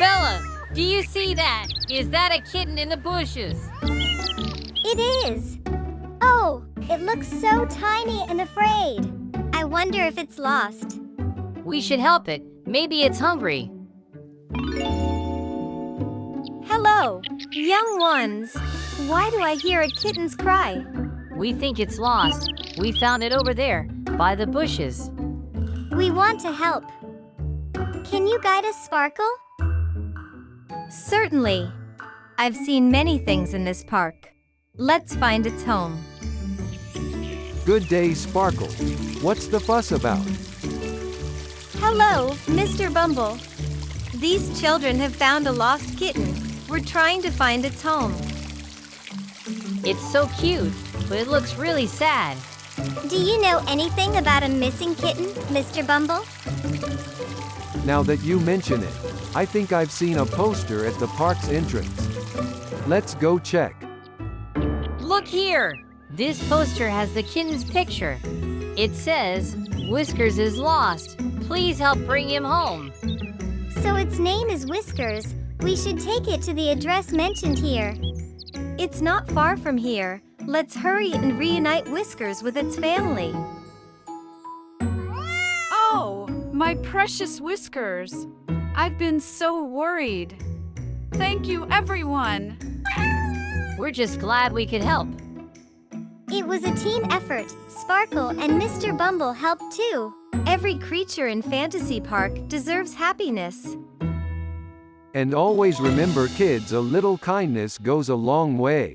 Bella, do you see that? Is that a kitten in the bushes? It is. Oh, it looks so tiny and afraid. I wonder if it's lost. We should help it. Maybe it's hungry. Hello, young ones. Why do I hear a kitten's cry? We think it's lost. We found it over there, by the bushes. We want to help. Can you guide us, Sparkle? Certainly. I've seen many things in this park. Let's find its home. Good day, Sparkle. What's the fuss about? Hello, Mr. Bumble. These children have found a lost kitten. We're trying to find its home. It's so cute, but it looks really sad. Do you know anything about a missing kitten, Mr. Bumble? Now that you mention it, I think I've seen a poster at the park's entrance. Let's go check. Look here! This poster has the kitten's picture. It says, Whiskers is lost. Please help bring him home. So its name is Whiskers. We should take it to the address mentioned here. It's not far from here. Let's hurry and reunite Whiskers with its family. Oh, my precious Whiskers. I've been so worried. Thank you, everyone. We're just glad we could help. It was a team effort. Sparkle and Mr. Bumble helped too. Every creature in Fantasy Park deserves happiness. And always remember, kids, a little kindness goes a long way.